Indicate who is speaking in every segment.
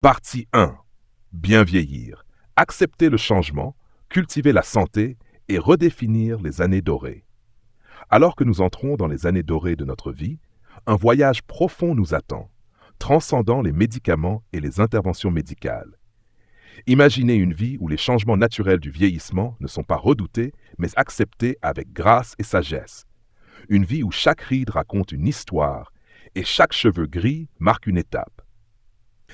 Speaker 1: Partie 1. Bien vieillir. Accepter le changement, cultiver la santé et redéfinir les années dorées. Alors que nous entrons dans les années dorées de notre vie, un voyage profond nous attend, transcendant les médicaments et les interventions médicales. Imaginez une vie où les changements naturels du vieillissement ne sont pas redoutés, mais acceptés avec grâce et sagesse. Une vie où chaque ride raconte une histoire et chaque cheveu gris marque une étape.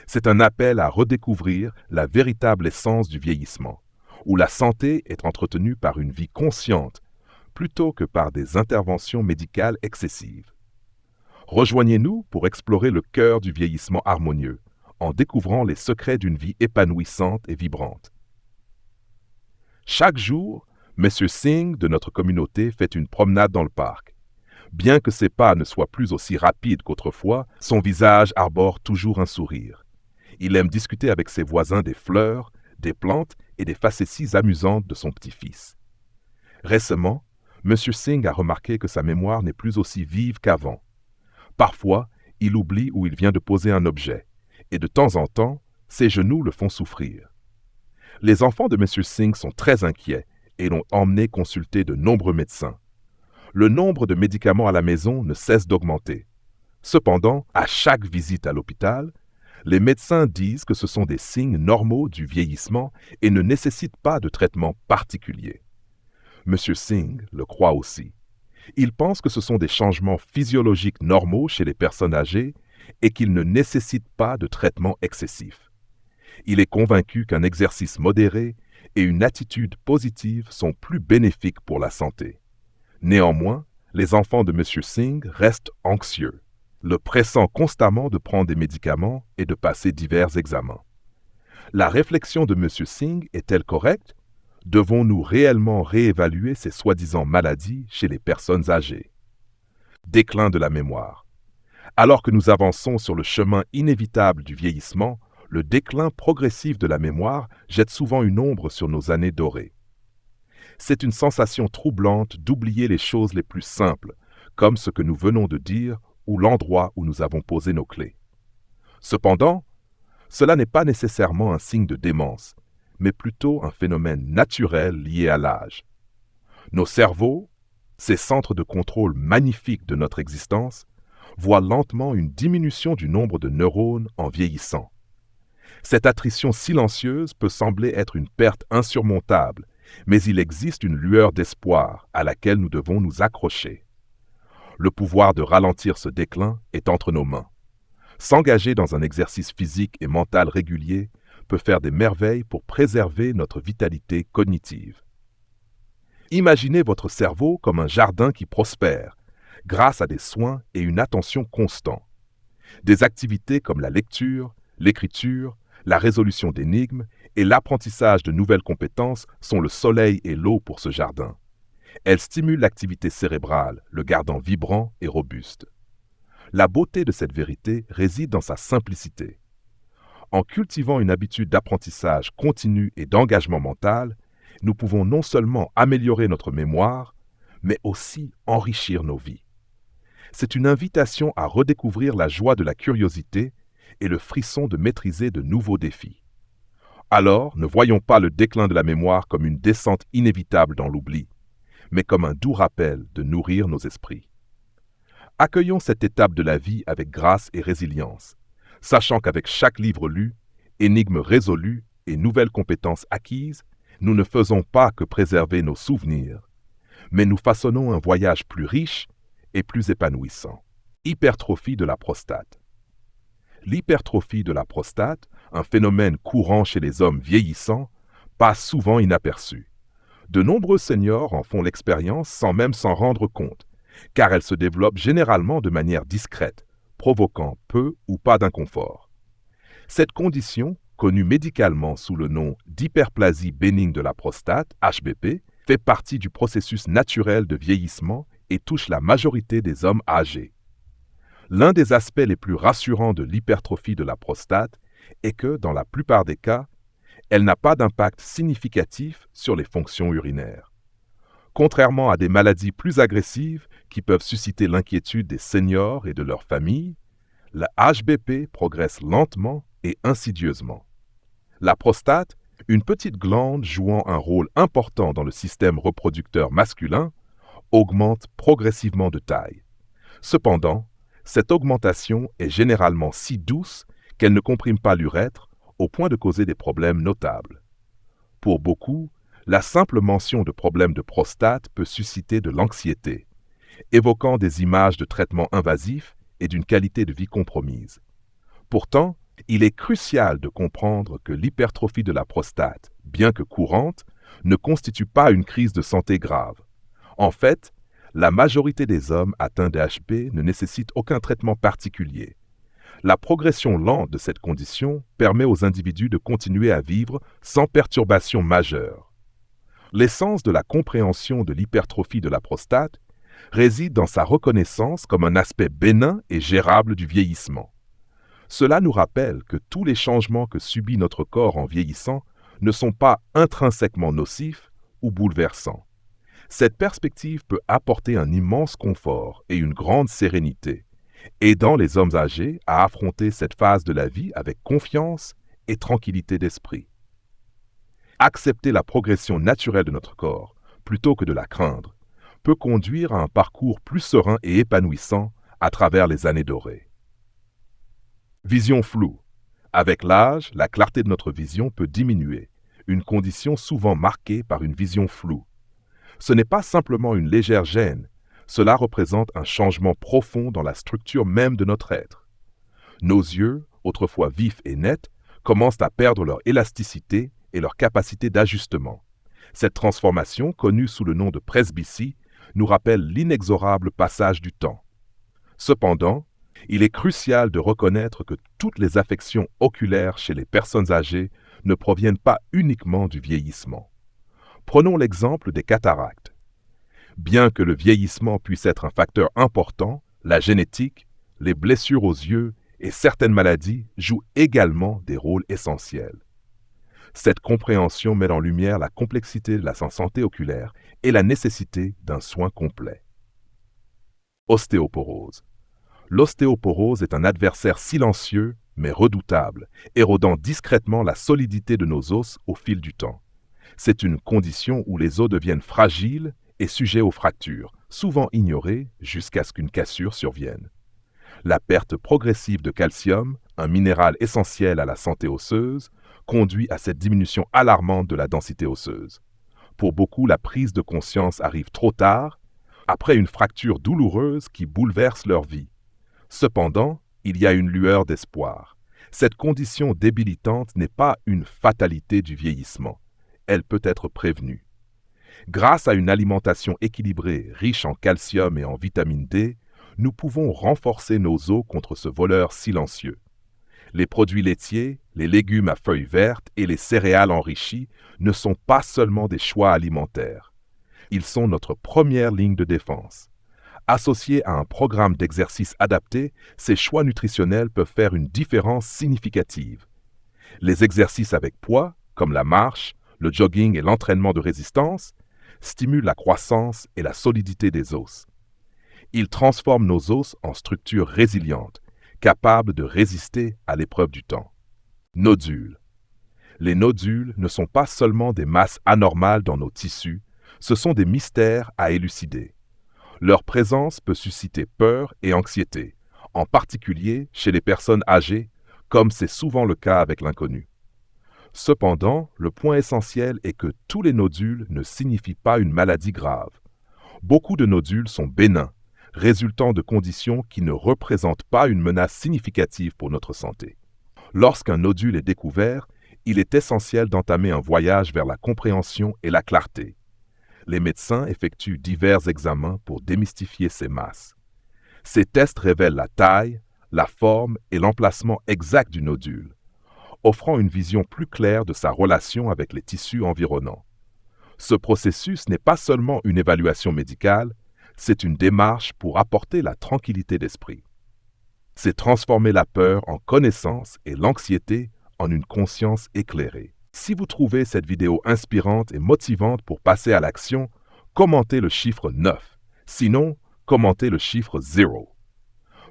Speaker 1: C'est un appel à redécouvrir la véritable essence du vieillissement, où la santé est entretenue par une vie consciente plutôt que par des interventions médicales excessives. Rejoignez-nous pour explorer le cœur du vieillissement harmonieux, en découvrant les secrets d'une vie épanouissante et vibrante. Chaque jour, M. Singh de notre communauté fait une promenade dans le parc. Bien que ses pas ne soient plus aussi rapides qu'autrefois, son visage arbore toujours un sourire. Il aime discuter avec ses voisins des fleurs, des plantes et des facéties amusantes de son petit-fils. Récemment, M. Singh a remarqué que sa mémoire n'est plus aussi vive qu'avant. Parfois, il oublie où il vient de poser un objet, et de temps en temps, ses genoux le font souffrir. Les enfants de M. Singh sont très inquiets et l'ont emmené consulter de nombreux médecins. Le nombre de médicaments à la maison ne cesse d'augmenter. Cependant, à chaque visite à l'hôpital, les médecins disent que ce sont des signes normaux du vieillissement et ne nécessitent pas de traitement particulier. M. Singh le croit aussi. Il pense que ce sont des changements physiologiques normaux chez les personnes âgées et qu'ils ne nécessitent pas de traitement excessif. Il est convaincu qu'un exercice modéré et une attitude positive sont plus bénéfiques pour la santé. Néanmoins, les enfants de M. Singh restent anxieux, le pressant constamment de prendre des médicaments et de passer divers examens. La réflexion de M. Singh est-elle correcte? Devons-nous réellement réévaluer ces soi-disant maladies chez les personnes âgées? Déclin de la mémoire. Alors que nous avançons sur le chemin inévitable du vieillissement, le déclin progressif de la mémoire jette souvent une ombre sur nos années dorées. C'est une sensation troublante d'oublier les choses les plus simples, comme ce que nous venons de dire ou l'endroit où nous avons posé nos clés. Cependant, cela n'est pas nécessairement un signe de démence, mais plutôt un phénomène naturel lié à l'âge. Nos cerveaux, ces centres de contrôle magnifiques de notre existence, voient lentement une diminution du nombre de neurones en vieillissant. Cette attrition silencieuse peut sembler être une perte insurmontable, mais il existe une lueur d'espoir à laquelle nous devons nous accrocher. Le pouvoir de ralentir ce déclin est entre nos mains. S'engager dans un exercice physique et mental régulier peut faire des merveilles pour préserver notre vitalité cognitive. Imaginez votre cerveau comme un jardin qui prospère, grâce à des soins et une attention constants. Des activités comme la lecture, l'écriture, la résolution d'énigmes et l'apprentissage de nouvelles compétences sont le soleil et l'eau pour ce jardin. Elles stimulent l'activité cérébrale, le gardant vibrant et robuste. La beauté de cette vérité réside dans sa simplicité. En cultivant une habitude d'apprentissage continu et d'engagement mental, nous pouvons non seulement améliorer notre mémoire, mais aussi enrichir nos vies. C'est une invitation à redécouvrir la joie de la curiosité et le frisson de maîtriser de nouveaux défis. Alors, ne voyons pas le déclin de la mémoire comme une descente inévitable dans l'oubli, mais comme un doux rappel de nourrir nos esprits. Accueillons cette étape de la vie avec grâce et résilience, sachant qu'avec chaque livre lu, énigme résolue et nouvelles compétences acquises, nous ne faisons pas que préserver nos souvenirs, mais nous façonnons un voyage plus riche et plus épanouissant. Hypertrophie de la prostate. L'hypertrophie de la prostate, un phénomène courant chez les hommes vieillissants, passe souvent inaperçu. De nombreux seniors en font l'expérience sans même s'en rendre compte, car elle se développe généralement de manière discrète, provoquant peu ou pas d'inconfort. Cette condition, connue médicalement sous le nom d'hyperplasie bénigne de la prostate, HBP, fait partie du processus naturel de vieillissement et touche la majorité des hommes âgés. L'un des aspects les plus rassurants de l'hypertrophie de la prostate est que, dans la plupart des cas, elle n'a pas d'impact significatif sur les fonctions urinaires. Contrairement à des maladies plus agressives qui peuvent susciter l'inquiétude des seniors et de leurs familles, la HBP progresse lentement et insidieusement. La prostate, une petite glande jouant un rôle important dans le système reproducteur masculin, augmente progressivement de taille. Cependant, cette augmentation est généralement si douce qu'elle ne comprime pas l'urètre au point de causer des problèmes notables. Pour beaucoup, la simple mention de problèmes de prostate peut susciter de l'anxiété, évoquant des images de traitements invasifs et d'une qualité de vie compromise. Pourtant, il est crucial de comprendre que l'hypertrophie de la prostate, bien que courante, ne constitue pas une crise de santé grave. En fait, la majorité des hommes atteints d'HP ne nécessitent aucun traitement particulier. La progression lente de cette condition permet aux individus de continuer à vivre sans perturbation majeure. L'essence de la compréhension de l'hypertrophie de la prostate réside dans sa reconnaissance comme un aspect bénin et gérable du vieillissement. Cela nous rappelle que tous les changements que subit notre corps en vieillissant ne sont pas intrinsèquement nocifs ou bouleversants. Cette perspective peut apporter un immense confort et une grande sérénité, aidant les hommes âgés à affronter cette phase de la vie avec confiance et tranquillité d'esprit. Accepter la progression naturelle de notre corps, plutôt que de la craindre, peut conduire à un parcours plus serein et épanouissant à travers les années dorées. Vision floue. Avec l'âge, la clarté de notre vision peut diminuer, une condition souvent marquée par une vision floue. Ce n'est pas simplement une légère gêne, cela représente un changement profond dans la structure même de notre être. Nos yeux, autrefois vifs et nets, commencent à perdre leur élasticité et leur capacité d'ajustement. Cette transformation, connue sous le nom de presbytie, nous rappelle l'inexorable passage du temps. Cependant, il est crucial de reconnaître que toutes les affections oculaires chez les personnes âgées ne proviennent pas uniquement du vieillissement. Prenons l'exemple des cataractes. Bien que le vieillissement puisse être un facteur important, la génétique, les blessures aux yeux et certaines maladies jouent également des rôles essentiels. Cette compréhension met en lumière la complexité de la santé oculaire et la nécessité d'un soin complet. Ostéoporose. L'ostéoporose est un adversaire silencieux mais redoutable, érodant discrètement la solidité de nos os au fil du temps. C'est une condition où les os deviennent fragiles et sujets aux fractures, souvent ignorés jusqu'à ce qu'une cassure survienne. La perte progressive de calcium, un minéral essentiel à la santé osseuse, conduit à cette diminution alarmante de la densité osseuse. Pour beaucoup, la prise de conscience arrive trop tard, après une fracture douloureuse qui bouleverse leur vie. Cependant, il y a une lueur d'espoir. Cette condition débilitante n'est pas une fatalité du vieillissement. Elle peut être prévenue. Grâce à une alimentation équilibrée, riche en calcium et en vitamine D, nous pouvons renforcer nos os contre ce voleur silencieux. Les produits laitiers, les légumes à feuilles vertes et les céréales enrichies ne sont pas seulement des choix alimentaires. Ils sont notre première ligne de défense. Associés à un programme d'exercice adapté, ces choix nutritionnels peuvent faire une différence significative. Les exercices avec poids, comme la marche, le jogging et l'entraînement de résistance, stimulent la croissance et la solidité des os. Ils transforment nos os en structures résilientes, capables de résister à l'épreuve du temps. Nodules. Les nodules ne sont pas seulement des masses anormales dans nos tissus, ce sont des mystères à élucider. Leur présence peut susciter peur et anxiété, en particulier chez les personnes âgées, comme c'est souvent le cas avec l'inconnu. Cependant, le point essentiel est que tous les nodules ne signifient pas une maladie grave. Beaucoup de nodules sont bénins, résultant de conditions qui ne représentent pas une menace significative pour notre santé. Lorsqu'un nodule est découvert, il est essentiel d'entamer un voyage vers la compréhension et la clarté. Les médecins effectuent divers examens pour démystifier ces masses. Ces tests révèlent la taille, la forme et l'emplacement exact du nodule, offrant une vision plus claire de sa relation avec les tissus environnants. Ce processus n'est pas seulement une évaluation médicale, c'est une démarche pour apporter la tranquillité d'esprit. C'est transformer la peur en connaissance et l'anxiété en une conscience éclairée. Si vous trouvez cette vidéo inspirante et motivante pour passer à l'action, commentez le chiffre 9. Sinon, commentez le chiffre 0.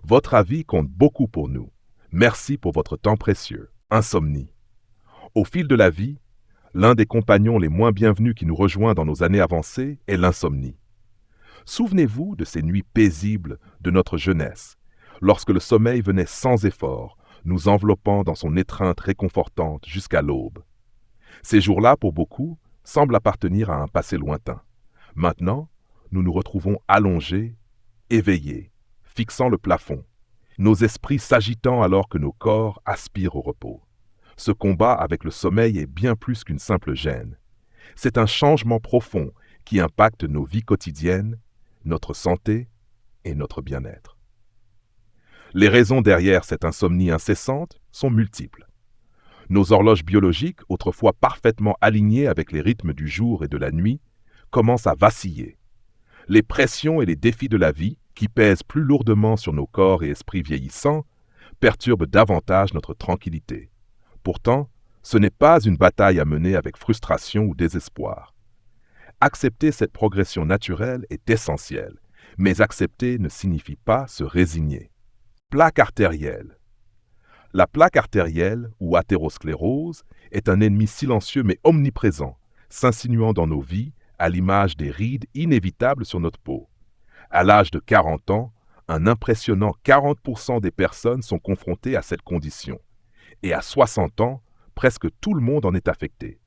Speaker 1: Votre avis compte beaucoup pour nous. Merci pour votre temps précieux. Insomnie. Au fil de la vie, l'un des compagnons les moins bienvenus qui nous rejoint dans nos années avancées est l'insomnie. Souvenez-vous de ces nuits paisibles de notre jeunesse, lorsque le sommeil venait sans effort, nous enveloppant dans son étreinte réconfortante jusqu'à l'aube. Ces jours-là, pour beaucoup, semblent appartenir à un passé lointain. Maintenant, nous nous retrouvons allongés, éveillés, fixant le plafond, nos esprits s'agitant alors que nos corps aspirent au repos. Ce combat avec le sommeil est bien plus qu'une simple gêne. C'est un changement profond qui impacte nos vies quotidiennes, notre santé et notre bien-être. Les raisons derrière cette insomnie incessante sont multiples. Nos horloges biologiques, autrefois parfaitement alignées avec les rythmes du jour et de la nuit, commencent à vaciller. Les pressions et les défis de la vie, qui pèsent plus lourdement sur nos corps et esprits vieillissants, perturbent davantage notre tranquillité. Pourtant, ce n'est pas une bataille à mener avec frustration ou désespoir. Accepter cette progression naturelle est essentiel, mais accepter ne signifie pas se résigner. Plaque artérielle. La plaque artérielle, ou athérosclérose, est un ennemi silencieux mais omniprésent, s'insinuant dans nos vies à l'image des rides inévitables sur notre peau. À l'âge de 40 ans, un impressionnant 40% des personnes sont confrontées à cette condition. Et à 60 ans, presque tout le monde en est affecté.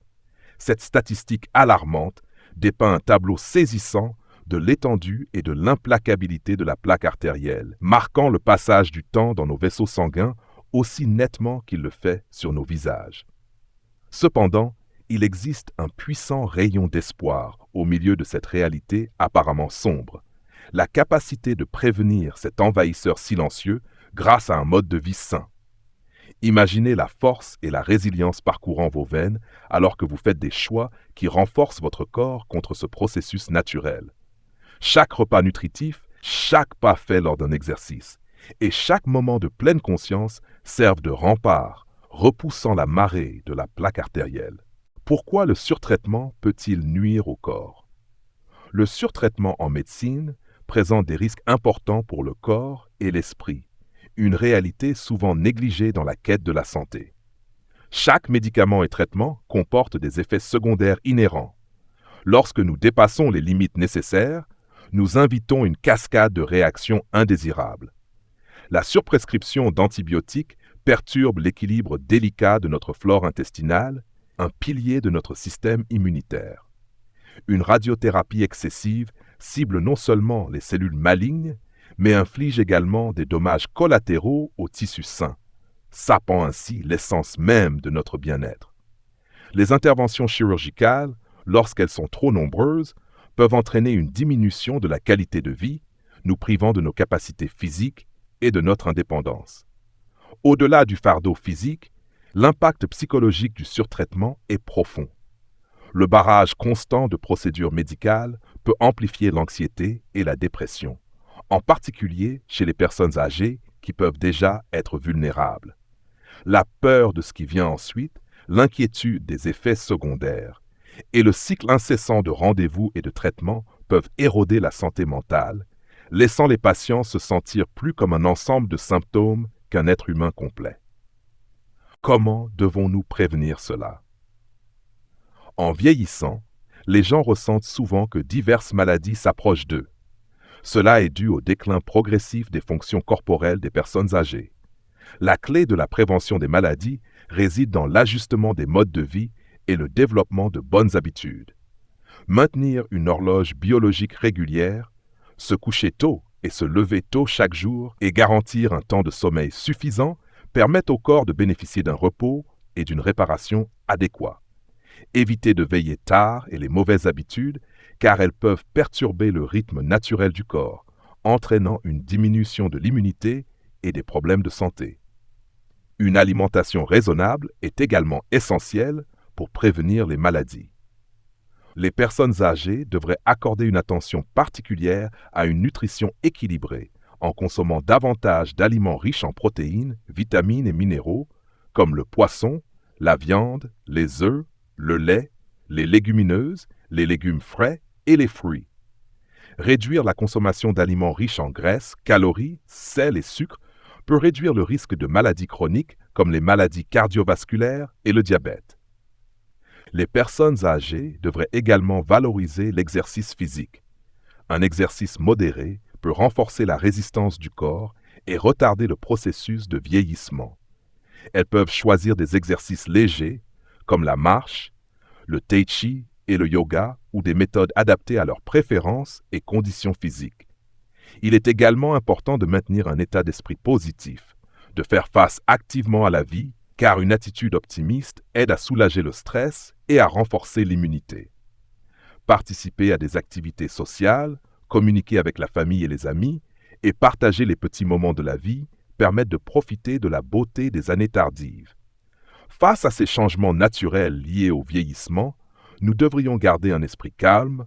Speaker 1: Cette statistique alarmante dépeint un tableau saisissant de l'étendue et de l'implacabilité de la plaque artérielle, marquant le passage du temps dans nos vaisseaux sanguins aussi nettement qu'il le fait sur nos visages. Cependant, il existe un puissant rayon d'espoir au milieu de cette réalité apparemment sombre, la capacité de prévenir cet envahisseur silencieux grâce à un mode de vie sain. Imaginez la force et la résilience parcourant vos veines alors que vous faites des choix qui renforcent votre corps contre ce processus naturel. Chaque repas nutritif, chaque pas fait lors d'un exercice et chaque moment de pleine conscience servent de rempart, repoussant la marée de la plaque artérielle. Pourquoi le surtraitement peut-il nuire au corps? Le surtraitement en médecine présente des risques importants pour le corps et l'esprit, une réalité souvent négligée dans la quête de la santé. Chaque médicament et traitement comporte des effets secondaires inhérents. Lorsque nous dépassons les limites nécessaires, nous invitons une cascade de réactions indésirables. La surprescription d'antibiotiques perturbe l'équilibre délicat de notre flore intestinale, un pilier de notre système immunitaire. Une radiothérapie excessive cible non seulement les cellules malignes, mais inflige également des dommages collatéraux aux tissus sains, sapant ainsi l'essence même de notre bien-être. Les interventions chirurgicales, lorsqu'elles sont trop nombreuses, peuvent entraîner une diminution de la qualité de vie, nous privant de nos capacités physiques et de notre indépendance. Au-delà du fardeau physique, l'impact psychologique du surtraitement est profond. Le barrage constant de procédures médicales peut amplifier l'anxiété et la dépression, en particulier chez les personnes âgées qui peuvent déjà être vulnérables. La peur de ce qui vient ensuite, l'inquiétude des effets secondaires et le cycle incessant de rendez-vous et de traitements peuvent éroder la santé mentale, laissant les patients se sentir plus comme un ensemble de symptômes qu'un être humain complet. Comment devons-nous prévenir cela? En vieillissant, les gens ressentent souvent que diverses maladies s'approchent d'eux. Cela est dû au déclin progressif des fonctions corporelles des personnes âgées. La clé de la prévention des maladies réside dans l'ajustement des modes de vie et le développement de bonnes habitudes. Maintenir une horloge biologique régulière, se coucher tôt et se lever tôt chaque jour et garantir un temps de sommeil suffisant permettent au corps de bénéficier d'un repos et d'une réparation adéquats. Évitez de veiller tard et les mauvaises habitudes car elles peuvent perturber le rythme naturel du corps, entraînant une diminution de l'immunité et des problèmes de santé. Une alimentation raisonnable est également essentielle pour prévenir les maladies. Les personnes âgées devraient accorder une attention particulière à une nutrition équilibrée en consommant davantage d'aliments riches en protéines, vitamines et minéraux comme le poisson, la viande, les œufs, le lait, les légumineuses, les légumes frais et les fruits. Réduire la consommation d'aliments riches en graisses, calories, sel et sucre peut réduire le risque de maladies chroniques comme les maladies cardiovasculaires et le diabète. Les personnes âgées devraient également valoriser l'exercice physique. Un exercice modéré peut renforcer la résistance du corps et retarder le processus de vieillissement. Elles peuvent choisir des exercices légers, comme la marche, le tai chi et le yoga, ou des méthodes adaptées à leurs préférences et conditions physiques. Il est également important de maintenir un état d'esprit positif, de faire face activement à la vie, car une attitude optimiste aide à soulager le stress et à renforcer l'immunité. Participer à des activités sociales, communiquer avec la famille et les amis, et partager les petits moments de la vie permettent de profiter de la beauté des années tardives. Face à ces changements naturels liés au vieillissement, nous devrions garder un esprit calme,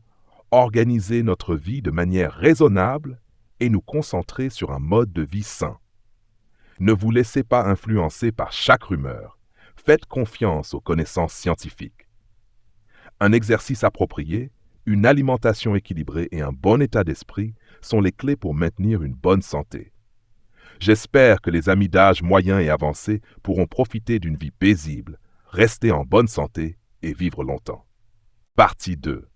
Speaker 1: organiser notre vie de manière raisonnable et nous concentrer sur un mode de vie sain. Ne vous laissez pas influencer par chaque rumeur. Faites confiance aux connaissances scientifiques. Un exercice approprié, une alimentation équilibrée et un bon état d'esprit sont les clés pour maintenir une bonne santé. J'espère que les amis d'âge moyen et avancé pourront profiter d'une vie paisible, rester en bonne santé et vivre longtemps. Partie 2.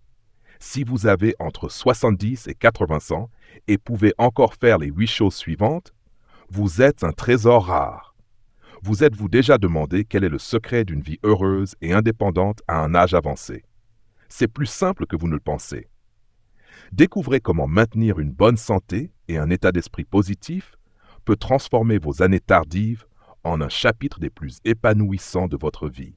Speaker 1: Si vous avez entre 70 et 80 ans et pouvez encore faire les 8 choses suivantes, vous êtes un trésor rare. Vous êtes-vous déjà demandé quel est le secret d'une vie heureuse et indépendante à un âge avancé? C'est plus simple que vous ne le pensez. Découvrez comment maintenir une bonne santé et un état d'esprit positif peut transformer vos années tardives en un chapitre des plus épanouissants de votre vie.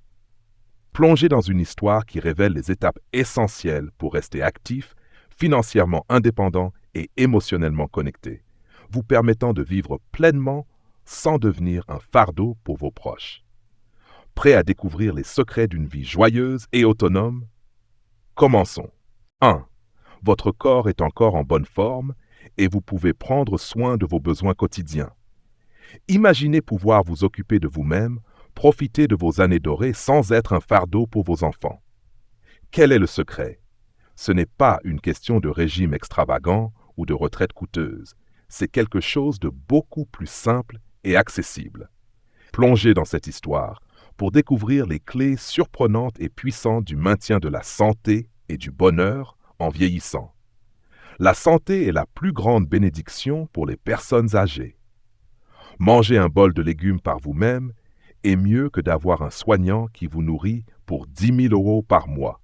Speaker 1: Plongez dans une histoire qui révèle les étapes essentielles pour rester actif, financièrement indépendant et émotionnellement connecté, vous permettant de vivre pleinement sans devenir un fardeau pour vos proches. Prêt à découvrir les secrets d'une vie joyeuse et autonome? Commençons. 1. Votre corps est encore en bonne forme et vous pouvez prendre soin de vos besoins quotidiens. Imaginez pouvoir vous occuper de vous-même, profiter de vos années dorées sans être un fardeau pour vos enfants. Quel est le secret? Ce n'est pas une question de régime extravagant ou de retraite coûteuse. C'est quelque chose de beaucoup plus simple et accessible. Plongez dans cette histoire pour découvrir les clés surprenantes et puissantes du maintien de la santé et du bonheur en vieillissant. La santé est la plus grande bénédiction pour les personnes âgées. Manger un bol de légumes par vous-même est mieux que d'avoir un soignant qui vous nourrit pour 10 000 € par mois.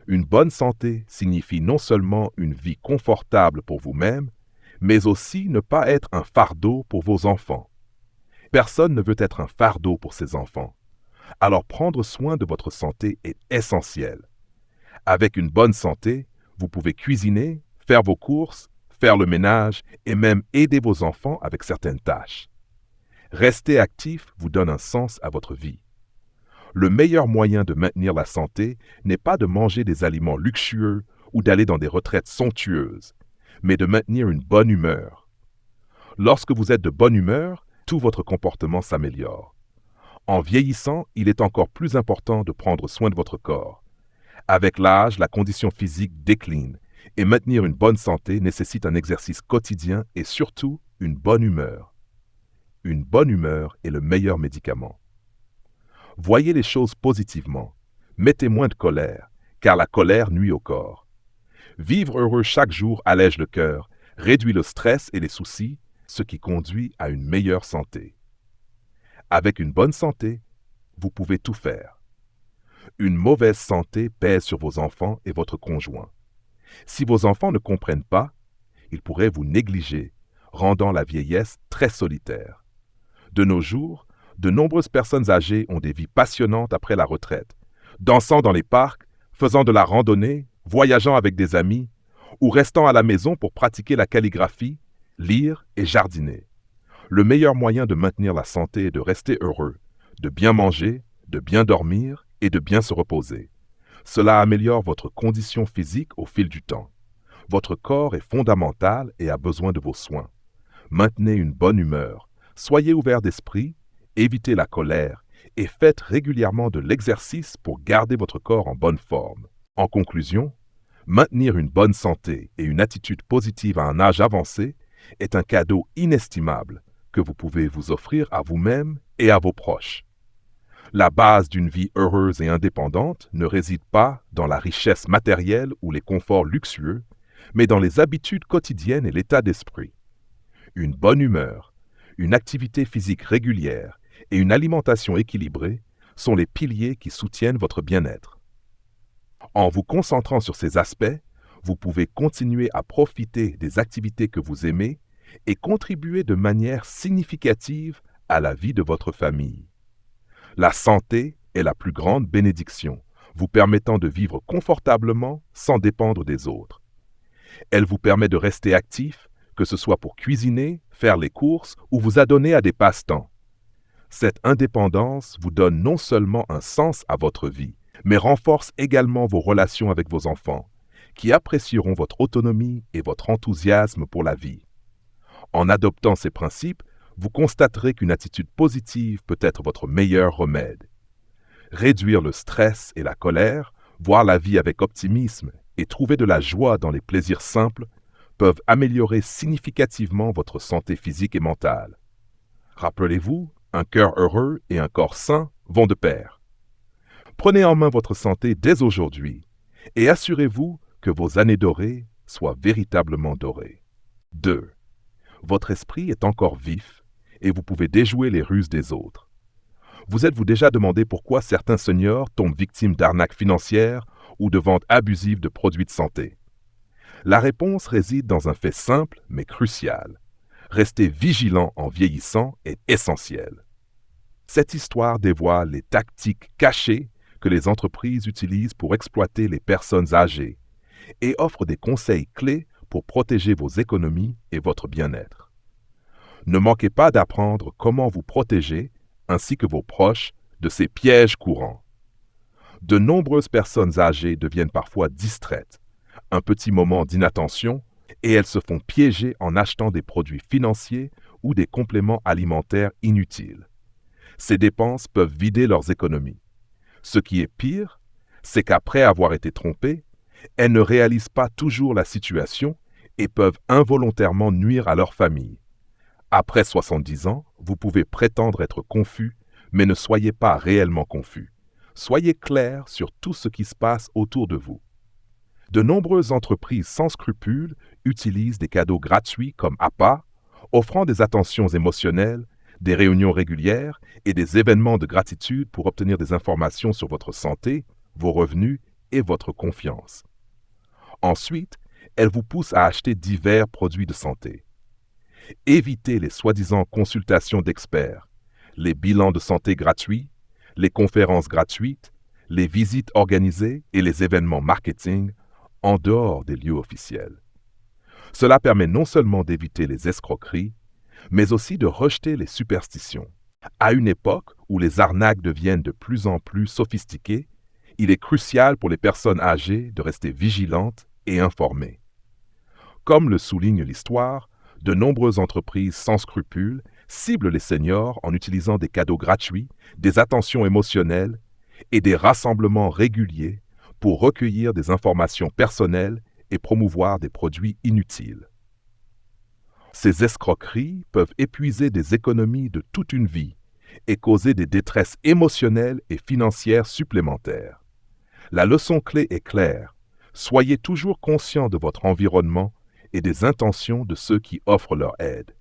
Speaker 1: Une bonne santé signifie non seulement une vie confortable pour vous-même, mais aussi ne pas être un fardeau pour vos enfants. Personne ne veut être un fardeau pour ses enfants. Alors prendre soin de votre santé est essentiel. Avec une bonne santé, vous pouvez cuisiner, faire vos courses, faire le ménage et même aider vos enfants avec certaines tâches. Rester actif vous donne un sens à votre vie. Le meilleur moyen de maintenir la santé n'est pas de manger des aliments luxueux ou d'aller dans des retraites somptueuses, mais de maintenir une bonne humeur. Lorsque vous êtes de bonne humeur, tout votre comportement s'améliore. En vieillissant, il est encore plus important de prendre soin de votre corps. Avec l'âge, la condition physique décline et maintenir une bonne santé nécessite un exercice quotidien et surtout une bonne humeur. Une bonne humeur est le meilleur médicament. Voyez les choses positivement. Mettez moins de colère, car la colère nuit au corps. Vivre heureux chaque jour allège le cœur, réduit le stress et les soucis, ce qui conduit à une meilleure santé. Avec une bonne santé, vous pouvez tout faire. Une mauvaise santé pèse sur vos enfants et votre conjoint. Si vos enfants ne comprennent pas, ils pourraient vous négliger, rendant la vieillesse très solitaire. De nos jours, de nombreuses personnes âgées ont des vies passionnantes après la retraite, dansant dans les parcs, faisant de la randonnée, voyageant avec des amis, ou restant à la maison pour pratiquer la calligraphie, lire et jardiner. Le meilleur moyen de maintenir la santé est de rester heureux, de bien manger, de bien dormir et de bien se reposer. Cela améliore votre condition physique au fil du temps. Votre corps est fondamental et a besoin de vos soins. Maintenez une bonne humeur. Soyez ouvert d'esprit, évitez la colère et faites régulièrement de l'exercice pour garder votre corps en bonne forme. En conclusion, maintenir une bonne santé et une attitude positive à un âge avancé est un cadeau inestimable que vous pouvez vous offrir à vous-même et à vos proches. La base d'une vie heureuse et indépendante ne réside pas dans la richesse matérielle ou les conforts luxueux, mais dans les habitudes quotidiennes et l'état d'esprit. Une bonne humeur, une activité physique régulière et une alimentation équilibrée sont les piliers qui soutiennent votre bien-être. En vous concentrant sur ces aspects, vous pouvez continuer à profiter des activités que vous aimez et contribuer de manière significative à la vie de votre famille. La santé est la plus grande bénédiction, vous permettant de vivre confortablement sans dépendre des autres. Elle vous permet de rester actif, que ce soit pour cuisiner, faire les courses ou vous adonner à des passe-temps. Cette indépendance vous donne non seulement un sens à votre vie, mais renforce également vos relations avec vos enfants, qui apprécieront votre autonomie et votre enthousiasme pour la vie. En adoptant ces principes, vous constaterez qu'une attitude positive peut être votre meilleur remède. Réduire le stress et la colère, voir la vie avec optimisme et trouver de la joie dans les plaisirs simples peuvent améliorer significativement votre santé physique et mentale. Rappelez-vous, un cœur heureux et un corps sain vont de pair. Prenez en main votre santé dès aujourd'hui et assurez-vous que vos années dorées soient véritablement dorées. 2. Votre esprit est encore vif et vous pouvez déjouer les ruses des autres. Vous êtes-vous déjà demandé pourquoi certains seniors tombent victimes d'arnaques financières ou de ventes abusives de produits de santé? La réponse réside dans un fait simple mais crucial. Rester vigilant en vieillissant est essentiel. Cette histoire dévoile les tactiques cachées que les entreprises utilisent pour exploiter les personnes âgées et offre des conseils clés pour protéger vos économies et votre bien-être. Ne manquez pas d'apprendre comment vous protéger, ainsi que vos proches, de ces pièges courants. De nombreuses personnes âgées deviennent parfois distraites, un petit moment d'inattention, et elles se font piéger en achetant des produits financiers ou des compléments alimentaires inutiles. Ces dépenses peuvent vider leurs économies. Ce qui est pire, c'est qu'après avoir été trompées, elles ne réalisent pas toujours la situation et peuvent involontairement nuire à leur famille. Après 70 ans, vous pouvez prétendre être confus, mais ne soyez pas réellement confus. Soyez clair sur tout ce qui se passe autour de vous. De nombreuses entreprises sans scrupules utilisent des cadeaux gratuits comme APA, offrant des attentions émotionnelles, des réunions régulières et des événements de gratitude pour obtenir des informations sur votre santé, vos revenus et votre confiance. Ensuite, elles vous poussent à acheter divers produits de santé. Évitez les soi-disant consultations d'experts, les bilans de santé gratuits, les conférences gratuites, les visites organisées et les événements marketing en dehors des lieux officiels. Cela permet non seulement d'éviter les escroqueries, mais aussi de rejeter les superstitions. À une époque où les arnaques deviennent de plus en plus sophistiquées, il est crucial pour les personnes âgées de rester vigilantes et informées. Comme le souligne l'histoire, de nombreuses entreprises sans scrupules ciblent les seniors en utilisant des cadeaux gratuits, des attentions émotionnelles et des rassemblements réguliers pour recueillir des informations personnelles et promouvoir des produits inutiles. Ces escroqueries peuvent épuiser des économies de toute une vie et causer des détresses émotionnelles et financières supplémentaires. La leçon clé est claire. Soyez toujours conscient de votre environnement et des intentions de ceux qui offrent leur aide.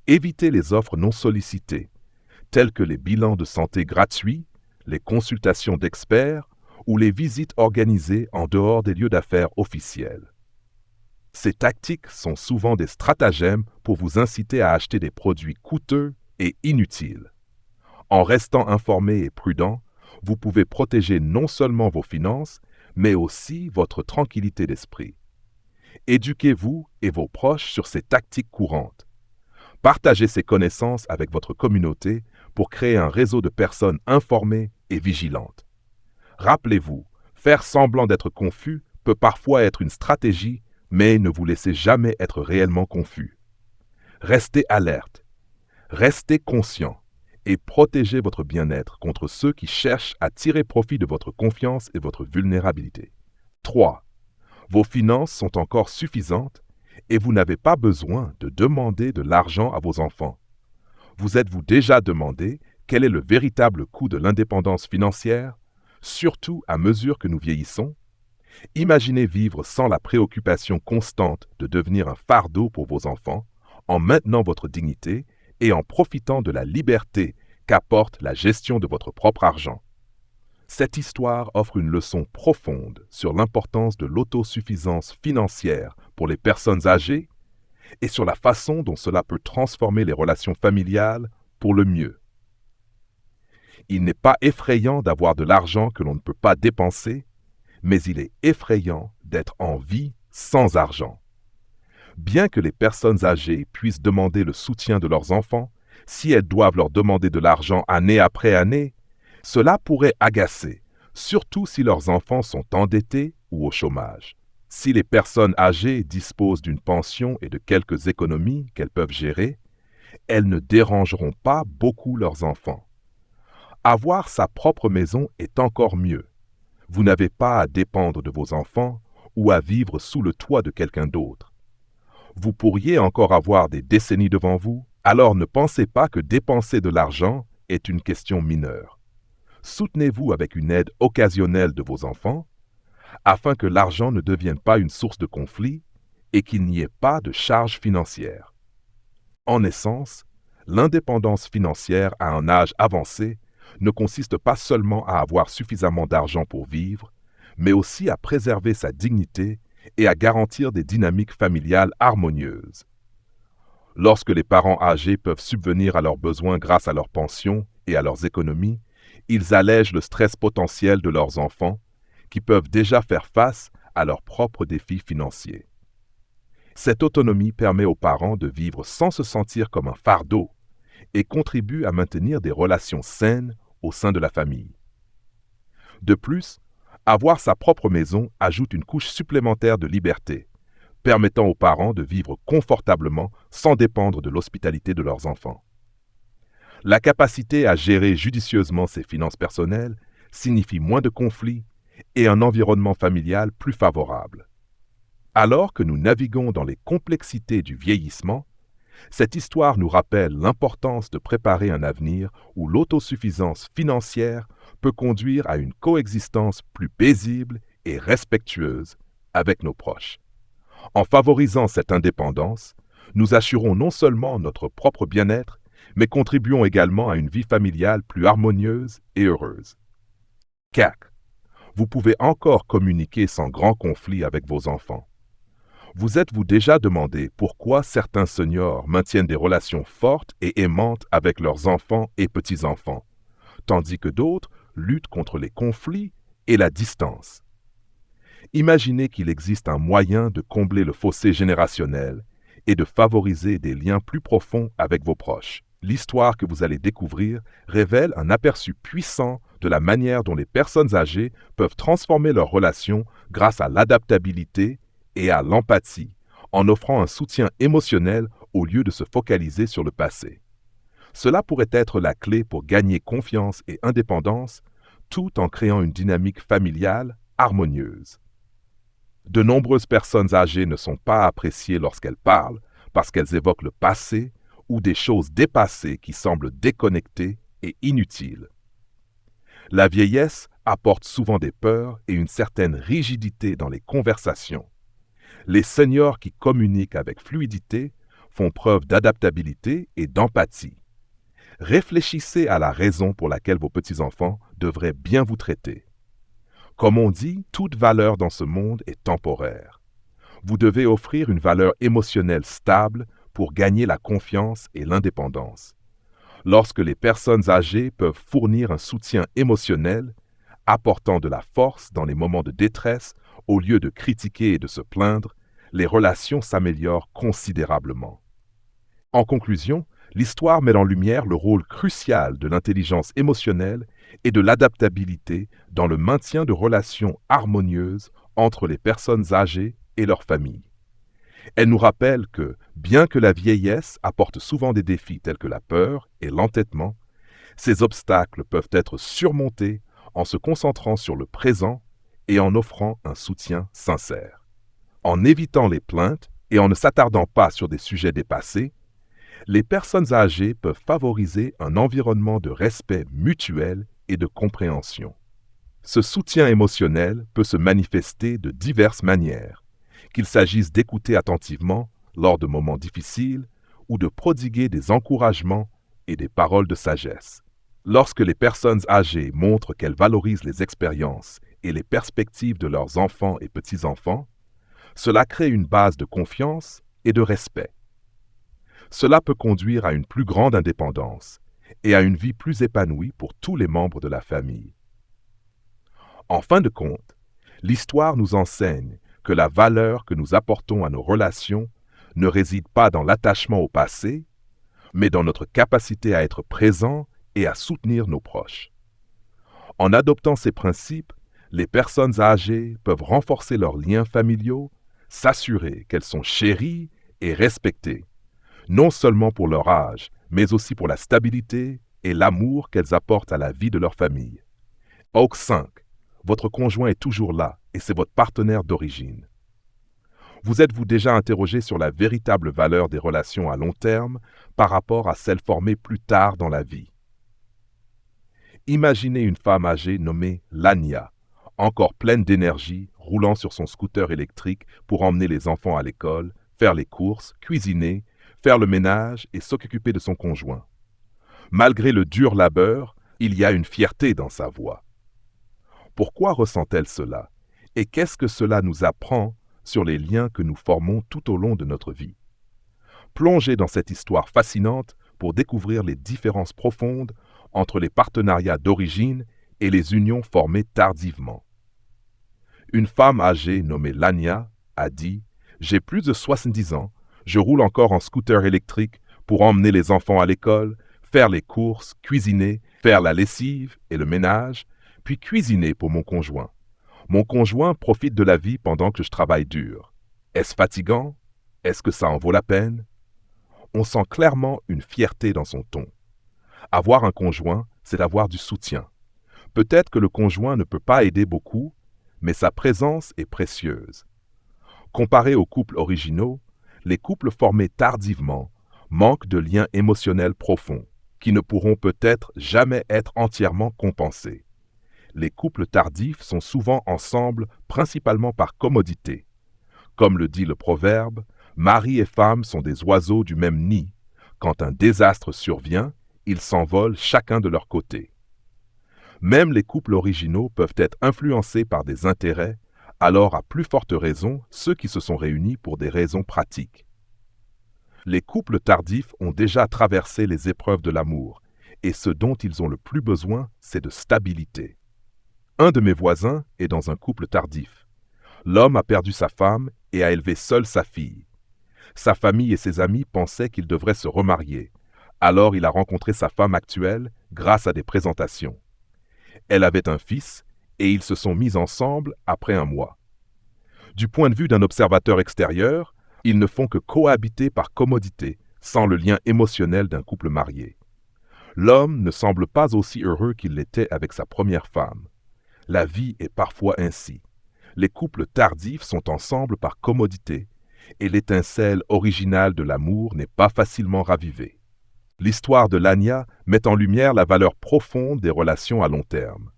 Speaker 1: Évitez les offres non sollicitées, telles que les bilans de santé gratuits, les consultations d'experts ou les visites organisées en dehors des lieux d'affaires officiels. Ces tactiques sont souvent des stratagèmes pour vous inciter à acheter des produits coûteux et inutiles. En restant informé et prudent, vous pouvez protéger non seulement vos finances, mais aussi votre tranquillité d'esprit. Éduquez-vous et vos proches sur ces tactiques courantes. Partagez ces connaissances avec votre communauté pour créer un réseau de personnes informées et vigilantes. Rappelez-vous, faire semblant d'être confus peut parfois être une stratégie, mais ne vous laissez jamais être réellement confus. Restez alerte, restez conscient et protégez votre bien-être contre ceux qui cherchent à tirer profit de votre confiance et votre vulnérabilité. 3. Vos finances sont encore suffisantes et vous n'avez pas besoin de demander de l'argent à vos enfants. Vous êtes-vous déjà demandé quel est le véritable coût de l'indépendance financière, surtout à mesure que nous vieillissons? Imaginez vivre sans la préoccupation constante de devenir un fardeau pour vos enfants, en maintenant votre dignité et en profitant de la liberté qu'apporte la gestion de votre propre argent. Cette histoire offre une leçon profonde sur l'importance de l'autosuffisance financière pour les personnes âgées et sur la façon dont cela peut transformer les relations familiales pour le mieux. Il n'est pas effrayant d'avoir de l'argent que l'on ne peut pas dépenser, mais il est effrayant d'être en vie sans argent. Bien que les personnes âgées puissent demander le soutien de leurs enfants, si elles doivent leur demander de l'argent année après année, cela pourrait agacer, surtout si leurs enfants sont endettés ou au chômage. Si les personnes âgées disposent d'une pension et de quelques économies qu'elles peuvent gérer, elles ne dérangeront pas beaucoup leurs enfants. Avoir sa propre maison est encore mieux. Vous n'avez pas à dépendre de vos enfants ou à vivre sous le toit de quelqu'un d'autre. Vous pourriez encore avoir des décennies devant vous, alors ne pensez pas que dépenser de l'argent est une question mineure. Soutenez-vous avec une aide occasionnelle de vos enfants, afin que l'argent ne devienne pas une source de conflit et qu'il n'y ait pas de charges financières. En essence, l'indépendance financière à un âge avancé ne consiste pas seulement à avoir suffisamment d'argent pour vivre, mais aussi à préserver sa dignité et à garantir des dynamiques familiales harmonieuses. Lorsque les parents âgés peuvent subvenir à leurs besoins grâce à leur pension et à leurs économies, ils allègent le stress potentiel de leurs enfants, qui peuvent déjà faire face à leurs propres défis financiers. Cette autonomie permet aux parents de vivre sans se sentir comme un fardeau et contribue à maintenir des relations saines au sein de la famille. De plus, avoir sa propre maison ajoute une couche supplémentaire de liberté, permettant aux parents de vivre confortablement sans dépendre de l'hospitalité de leurs enfants. La capacité à gérer judicieusement ses finances personnelles signifie moins de conflits et un environnement familial plus favorable. Alors que nous naviguons dans les complexités du vieillissement, cette histoire nous rappelle l'importance de préparer un avenir où l'autosuffisance financière peut conduire à une coexistence plus paisible et respectueuse avec nos proches. En favorisant cette indépendance, nous assurons non seulement notre propre bien-être, mais contribuons également à une vie familiale plus harmonieuse et heureuse. 4. Vous pouvez encore communiquer sans grand conflit avec vos enfants. Vous êtes-vous déjà demandé pourquoi certains seniors maintiennent des relations fortes et aimantes avec leurs enfants et petits-enfants, tandis que d'autres luttent contre les conflits et la distance? Imaginez qu'il existe un moyen de combler le fossé générationnel et de favoriser des liens plus profonds avec vos proches. L'histoire que vous allez découvrir révèle un aperçu puissant de la manière dont les personnes âgées peuvent transformer leurs relations grâce à l'adaptabilité et à l'empathie, en offrant un soutien émotionnel au lieu de se focaliser sur le passé. Cela pourrait être la clé pour gagner confiance et indépendance, tout en créant une dynamique familiale harmonieuse. De nombreuses personnes âgées ne sont pas appréciées lorsqu'elles parlent parce qu'elles évoquent le passé ou des choses dépassées qui semblent déconnectées et inutiles. La vieillesse apporte souvent des peurs et une certaine rigidité dans les conversations. Les seniors qui communiquent avec fluidité font preuve d'adaptabilité et d'empathie. Réfléchissez à la raison pour laquelle vos petits-enfants devraient bien vous traiter. Comme on dit, toute valeur dans ce monde est temporaire. Vous devez offrir une valeur émotionnelle stable pour gagner la confiance et l'indépendance. Lorsque les personnes âgées peuvent fournir un soutien émotionnel, apportant de la force dans les moments de détresse, au lieu de critiquer et de se plaindre, les relations s'améliorent considérablement. En conclusion, l'histoire met en lumière le rôle crucial de l'intelligence émotionnelle et de l'adaptabilité dans le maintien de relations harmonieuses entre les personnes âgées et leurs familles. Elle nous rappelle que, bien que la vieillesse apporte souvent des défis tels que la peur et l'entêtement, ces obstacles peuvent être surmontés en se concentrant sur le présent et en offrant un soutien sincère. En évitant les plaintes et en ne s'attardant pas sur des sujets dépassés, Les personnes âgées peuvent favoriser un environnement de respect mutuel et de compréhension. Ce soutien émotionnel peut se manifester de diverses manières, qu'il s'agisse d'écouter attentivement lors de moments difficiles ou de prodiguer des encouragements et des paroles de sagesse. Lorsque les personnes âgées montrent qu'elles valorisent les expériences et les perspectives de leurs enfants et petits-enfants, cela crée une base de confiance et de respect. Cela peut conduire à une plus grande indépendance et à une vie plus épanouie pour tous les membres de la famille. En fin de compte, l'histoire nous enseigne que la valeur que nous apportons à nos relations ne réside pas dans l'attachement au passé, mais dans notre capacité à être présent et à soutenir nos proches. En adoptant ces principes, les personnes âgées peuvent renforcer leurs liens familiaux, s'assurer qu'elles sont chéries et respectées, non seulement pour leur âge, mais aussi pour la stabilité et l'amour qu'elles apportent à la vie de leur famille. Oak 5. Votre conjoint est toujours là et c'est votre partenaire d'origine. Vous êtes-vous déjà interrogé sur la véritable valeur des relations à long terme par rapport à celles formées plus tard dans la vie? Imaginez une femme âgée nommée Lania, encore pleine d'énergie, roulant sur son scooter électrique pour emmener les enfants à l'école, faire les courses, cuisiner, faire le ménage et s'occuper de son conjoint. Malgré le dur labeur, il y a une fierté dans sa voix. Pourquoi ressent-elle cela? Et qu'est-ce que cela nous apprend sur les liens que nous formons tout au long de notre vie? Plongez dans cette histoire fascinante pour découvrir les différences profondes entre les partenariats d'origine et les unions formées tardivement. Une femme âgée nommée Lania a dit « J'ai plus de 70 ans, je roule encore en scooter électrique pour emmener les enfants à l'école, faire les courses, cuisiner, faire la lessive et le ménage, puis cuisiner pour mon conjoint. Mon conjoint profite de la vie pendant que je travaille dur. Est-ce fatigant? Est-ce que ça en vaut la peine? » On sent clairement une fierté dans son ton. Avoir un conjoint, c'est avoir du soutien. Peut-être que le conjoint ne peut pas aider beaucoup, mais sa présence est précieuse. Comparé aux couples originaux, les couples formés tardivement manquent de liens émotionnels profonds, qui ne pourront peut-être jamais être entièrement compensés. Les couples tardifs sont souvent ensemble principalement par commodité. Comme le dit le proverbe, mari et femme sont des oiseaux du même nid. Quand un désastre survient, ils s'envolent chacun de leur côté. Même les couples originaux peuvent être influencés par des intérêts, alors à plus forte raison ceux qui se sont réunis pour des raisons pratiques. Les couples tardifs ont déjà traversé les épreuves de l'amour, et ce dont ils ont le plus besoin, c'est de stabilité. Un de mes voisins est dans un couple tardif. L'homme a perdu sa femme et a élevé seul sa fille. Sa famille et ses amis pensaient qu'il devrait se remarier. Alors il a rencontré sa femme actuelle grâce à des présentations. Elle avait un fils et ils se sont mis ensemble après un mois. Du point de vue d'un observateur extérieur, ils ne font que cohabiter par commodité, sans le lien émotionnel d'un couple marié. L'homme ne semble pas aussi heureux qu'il l'était avec sa première femme. La vie est parfois ainsi. Les couples tardifs sont ensemble par commodité, et l'étincelle originale de l'amour n'est pas facilement ravivée. L'histoire de Lania met en lumière la valeur profonde des relations à long terme.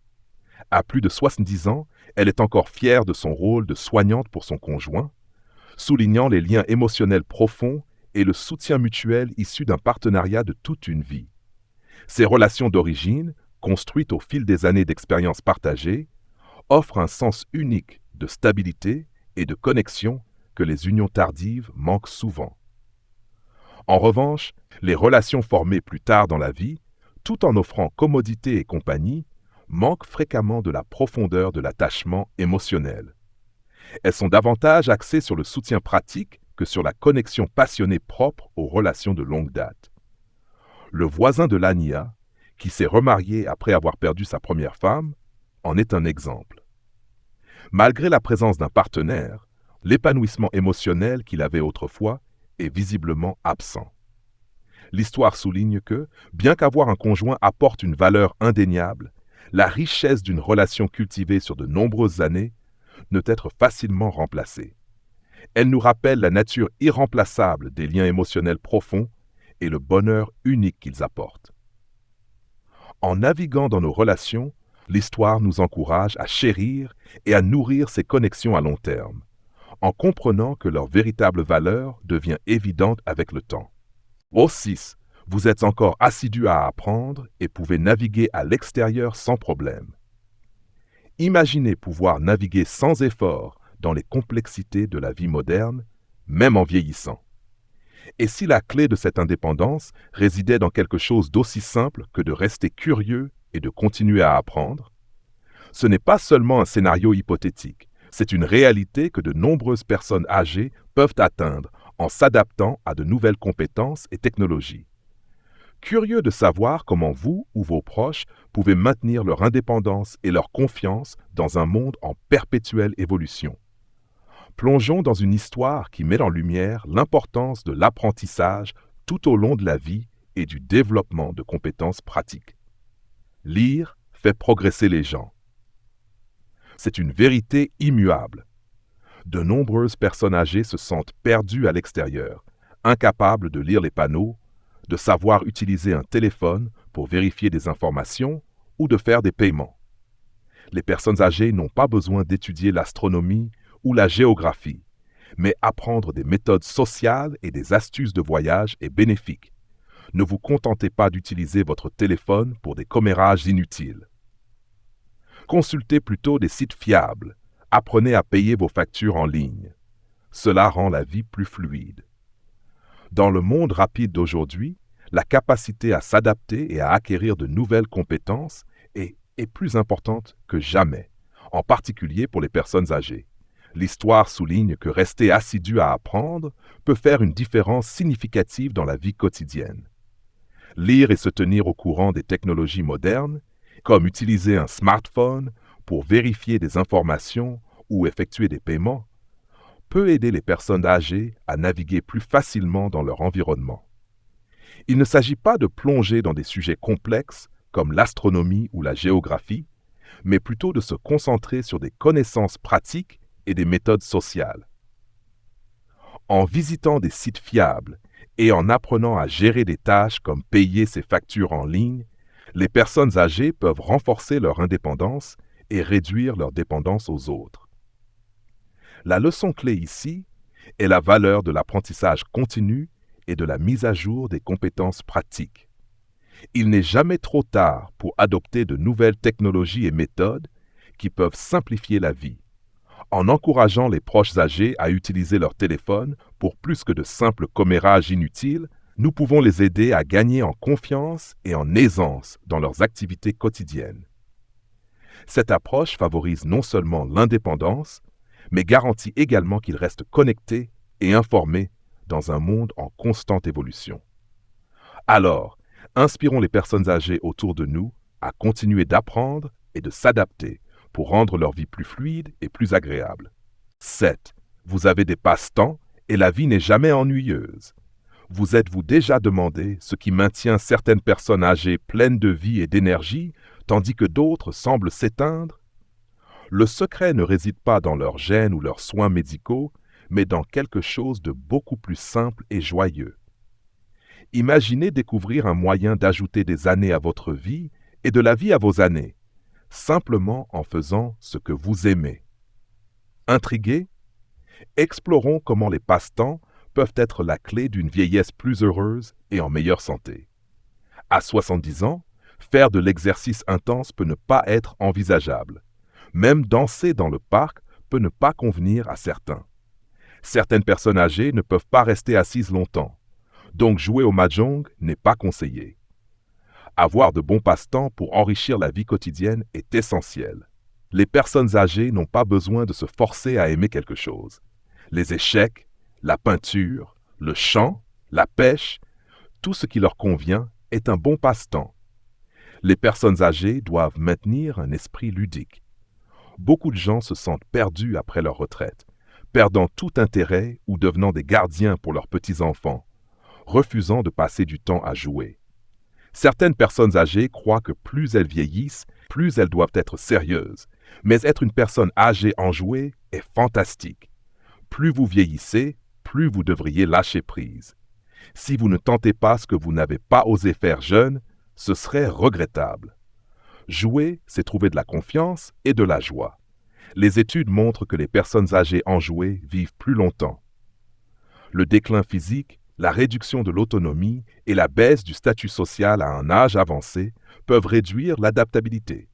Speaker 1: À plus de 70 ans, elle est encore fière de son rôle de soignante pour son conjoint, soulignant les liens émotionnels profonds et le soutien mutuel issu d'un partenariat de toute une vie. Ces relations d'origine, construites au fil des années d'expérience partagée, offrent un sens unique de stabilité et de connexion que les unions tardives manquent souvent. En revanche, les relations formées plus tard dans la vie, tout en offrant commodité et compagnie, manquent fréquemment de la profondeur de l'attachement émotionnel. Elles sont davantage axées sur le soutien pratique que sur la connexion passionnée propre aux relations de longue date. Le voisin de Lania, qui s'est remarié après avoir perdu sa première femme, en est un exemple. Malgré la présence d'un partenaire, l'épanouissement émotionnel qu'il avait autrefois est visiblement absent. L'histoire souligne que, bien qu'avoir un conjoint apporte une valeur indéniable, la richesse d'une relation cultivée sur de nombreuses années ne peut être facilement remplacée. Elle nous rappelle la nature irremplaçable des liens émotionnels profonds et le bonheur unique qu'ils apportent. En naviguant dans nos relations, l'histoire nous encourage à chérir et à nourrir ces connexions à long terme, en comprenant que leur véritable valeur devient évidente avec le temps. Au 6, vous êtes encore assidu à apprendre et pouvez naviguer à l'extérieur sans problème. Imaginez pouvoir naviguer sans effort dans les complexités de la vie moderne, même en vieillissant. Et si la clé de cette indépendance résidait dans quelque chose d'aussi simple que de rester curieux et de continuer à apprendre? Ce n'est pas seulement un scénario hypothétique, c'est une réalité que de nombreuses personnes âgées peuvent atteindre en s'adaptant à de nouvelles compétences et technologies. Curieux de savoir comment vous ou vos proches pouvez maintenir leur indépendance et leur confiance dans un monde en perpétuelle évolution. Plongeons dans une histoire qui met en lumière l'importance de l'apprentissage tout au long de la vie et du développement de compétences pratiques. Lire fait progresser les gens. C'est une vérité immuable. De nombreuses personnes âgées se sentent perdues à l'extérieur, incapables de lire les panneaux, de savoir utiliser un téléphone pour vérifier des informations ou de faire des paiements. Les personnes âgées n'ont pas besoin d'étudier l'astronomie ou la géographie, mais apprendre des méthodes sociales et des astuces de voyage est bénéfique. Ne vous contentez pas d'utiliser votre téléphone pour des commérages inutiles. Consultez plutôt des sites fiables. Apprenez à payer vos factures en ligne. Cela rend la vie plus fluide. Dans le monde rapide d'aujourd'hui, la capacité à s'adapter et à acquérir de nouvelles compétences est plus importante que jamais, en particulier pour les personnes âgées. L'histoire souligne que rester assidu à apprendre peut faire une différence significative dans la vie quotidienne. Lire et se tenir au courant des technologies modernes, comme utiliser un smartphone pour vérifier des informations ou effectuer des paiements, peut aider les personnes âgées à naviguer plus facilement dans leur environnement. Il ne s'agit pas de plonger dans des sujets complexes comme l'astronomie ou la géographie, mais plutôt de se concentrer sur des connaissances pratiques et des méthodes sociales. En visitant des sites fiables et en apprenant à gérer des tâches comme payer ses factures en ligne, les personnes âgées peuvent renforcer leur indépendance et réduire leur dépendance aux autres. La leçon clé ici est la valeur de l'apprentissage continu et de la mise à jour des compétences pratiques. Il n'est jamais trop tard pour adopter de nouvelles technologies et méthodes qui peuvent simplifier la vie. En encourageant les proches âgés à utiliser leur téléphone pour plus que de simples commérages inutiles, nous pouvons les aider à gagner en confiance et en aisance dans leurs activités quotidiennes. Cette approche favorise non seulement l'indépendance, mais garantit également qu'ils restent connectés et informés dans un monde en constante évolution. Alors, inspirons les personnes âgées autour de nous à continuer d'apprendre et de s'adapter pour rendre leur vie plus fluide et plus agréable. 7. Vous avez des passe-temps et la vie n'est jamais ennuyeuse. Vous êtes-vous déjà demandé ce qui maintient certaines personnes âgées pleines de vie et d'énergie, tandis que d'autres semblent s'éteindre? Le secret ne réside pas dans leurs gènes ou leurs soins médicaux, mais dans quelque chose de beaucoup plus simple et joyeux. Imaginez découvrir un moyen d'ajouter des années à votre vie et de la vie à vos années, simplement en faisant ce que vous aimez. Intrigués? Explorons comment les passe-temps peuvent être la clé d'une vieillesse plus heureuse et en meilleure santé. À 70 ans, faire de l'exercice intense peut ne pas être envisageable. Même danser dans le parc peut ne pas convenir à certains. Certaines personnes âgées ne peuvent pas rester assises longtemps, donc jouer au mahjong n'est pas conseillé. Avoir de bons passe-temps pour enrichir la vie quotidienne est essentiel. Les personnes âgées n'ont pas besoin de se forcer à aimer quelque chose. Les échecs, la peinture, le chant, la pêche, tout ce qui leur convient est un bon passe-temps. Les personnes âgées doivent maintenir un esprit ludique. Beaucoup de gens se sentent perdus après leur retraite, perdant tout intérêt ou devenant des gardiens pour leurs petits-enfants, refusant de passer du temps à jouer. Certaines personnes âgées croient que plus elles vieillissent, plus elles doivent être sérieuses, mais être une personne âgée enjouée est fantastique. Plus vous vieillissez, plus vous devriez lâcher prise. Si vous ne tentez pas ce que vous n'avez pas osé faire jeune, ce serait regrettable. Jouer, c'est trouver de la confiance et de la joie. Les études montrent que les personnes âgées enjouées vivent plus longtemps. Le déclin physique, la réduction de l'autonomie et la baisse du statut social à un âge avancé peuvent réduire l'adaptabilité.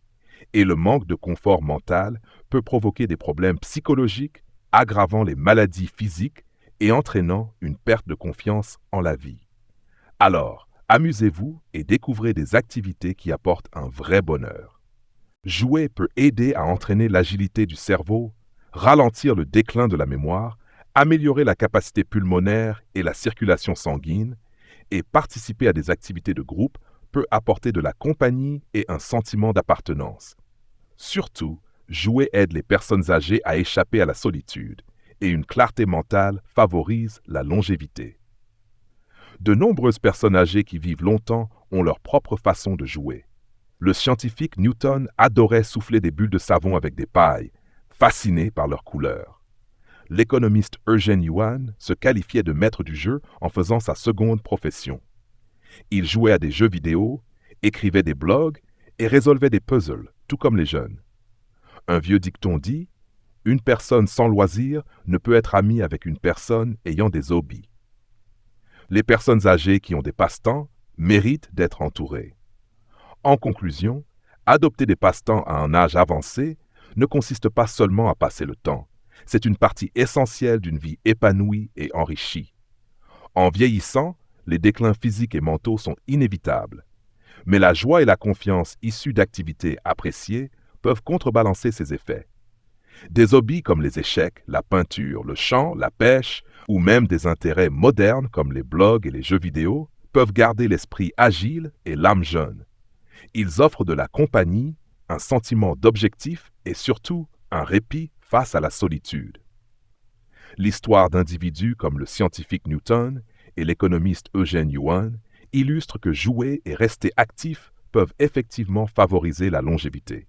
Speaker 1: Et le manque de confort mental peut provoquer des problèmes psychologiques, aggravant les maladies physiques et entraînant une perte de confiance en la vie. Alors, amusez-vous et découvrez des activités qui apportent un vrai bonheur. Jouer peut aider à entraîner l'agilité du cerveau, ralentir le déclin de la mémoire, améliorer la capacité pulmonaire et la circulation sanguine, et participer à des activités de groupe peut apporter de la compagnie et un sentiment d'appartenance. Surtout, jouer aide les personnes âgées à échapper à la solitude, et une clarté mentale favorise la longévité. De nombreuses personnes âgées qui vivent longtemps ont leur propre façon de jouer. Le scientifique Newton adorait souffler des bulles de savon avec des pailles, fasciné par leur couleur. L'économiste Eugène Yuan se qualifiait de maître du jeu en faisant sa seconde profession. Il jouait à des jeux vidéo, écrivait des blogs et résolvait des puzzles, tout comme les jeunes. Un vieux dicton dit « Une personne sans loisir ne peut être amie avec une personne ayant des hobbies ». Les personnes âgées qui ont des passe-temps méritent d'être entourées. En conclusion, adopter des passe-temps à un âge avancé ne consiste pas seulement à passer le temps. C'est une partie essentielle d'une vie épanouie et enrichie. En vieillissant, les déclins physiques et mentaux sont inévitables. Mais la joie et la confiance issues d'activités appréciées peuvent contrebalancer ces effets. Des hobbies comme les échecs, la peinture, le chant, la pêche, ou même des intérêts modernes comme les blogs et les jeux vidéo, peuvent garder l'esprit agile et l'âme jeune. Ils offrent de la compagnie, un sentiment d'objectif et surtout un répit face à la solitude. L'histoire d'individus comme le scientifique Newton et l'économiste Eugène Yuan illustre que jouer et rester actif peuvent effectivement favoriser la longévité.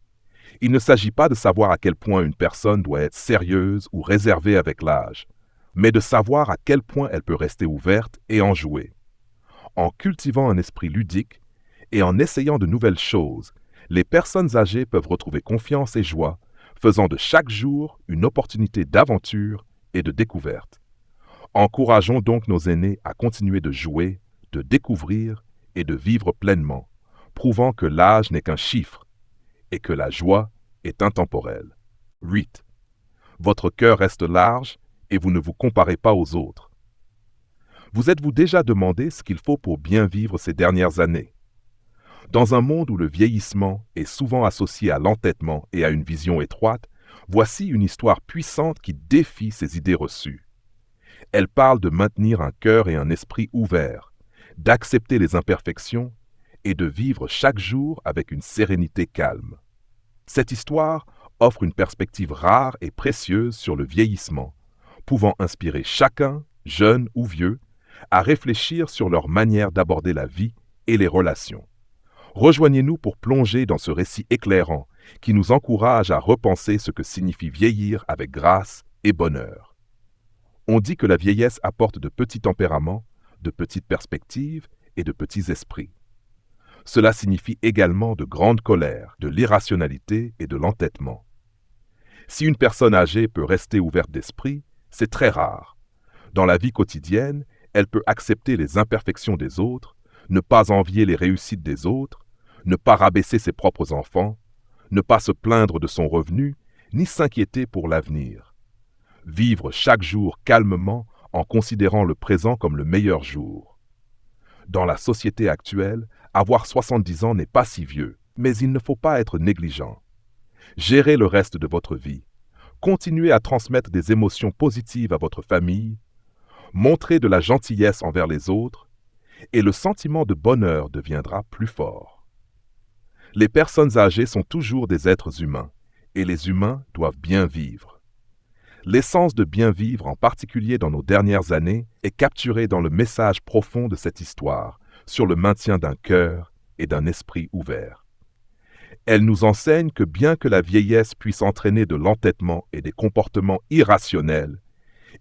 Speaker 1: Il ne s'agit pas de savoir à quel point une personne doit être sérieuse ou réservée avec l'âge, mais de savoir à quel point elle peut rester ouverte et enjouée. En cultivant un esprit ludique et en essayant de nouvelles choses, les personnes âgées peuvent retrouver confiance et joie, faisant de chaque jour une opportunité d'aventure et de découverte. Encourageons donc nos aînés à continuer de jouer, de découvrir et de vivre pleinement, prouvant que l'âge n'est qu'un chiffre et que la joie est intemporelle. 8. Votre cœur reste large et vous ne vous comparez pas aux autres. Vous êtes-vous déjà demandé ce qu'il faut pour bien vivre ces dernières années? Dans un monde où le vieillissement est souvent associé à l'entêtement et à une vision étroite, voici une histoire puissante qui défie ces idées reçues. Elle parle de maintenir un cœur et un esprit ouverts, d'accepter les imperfections et de vivre chaque jour avec une sérénité calme. Cette histoire offre une perspective rare et précieuse sur le vieillissement, pouvant inspirer chacun, jeune ou vieux, à réfléchir sur leur manière d'aborder la vie et les relations. Rejoignez-nous pour plonger dans ce récit éclairant qui nous encourage à repenser ce que signifie vieillir avec grâce et bonheur. On dit que la vieillesse apporte de petits tempéraments, de petites perspectives et de petits esprits. Cela signifie également de grande colère, de l'irrationalité et de l'entêtement. Si une personne âgée peut rester ouverte d'esprit, c'est très rare. Dans la vie quotidienne, elle peut accepter les imperfections des autres, ne pas envier les réussites des autres, ne pas rabaisser ses propres enfants, ne pas se plaindre de son revenu, ni s'inquiéter pour l'avenir. Vivre chaque jour calmement en considérant le présent comme le meilleur jour. Dans la société actuelle, avoir 70 ans n'est pas si vieux, mais il ne faut pas être négligent. Gérez le reste de votre vie. Continuez à transmettre des émotions positives à votre famille, montrez de la gentillesse envers les autres, et le sentiment de bonheur deviendra plus fort. Les personnes âgées sont toujours des êtres humains, et les humains doivent bien vivre. L'essence de bien vivre, en particulier dans nos dernières années, est capturée dans le message profond de cette histoire, sur le maintien d'un cœur et d'un esprit ouvert. Elle nous enseigne que bien que la vieillesse puisse entraîner de l'entêtement et des comportements irrationnels,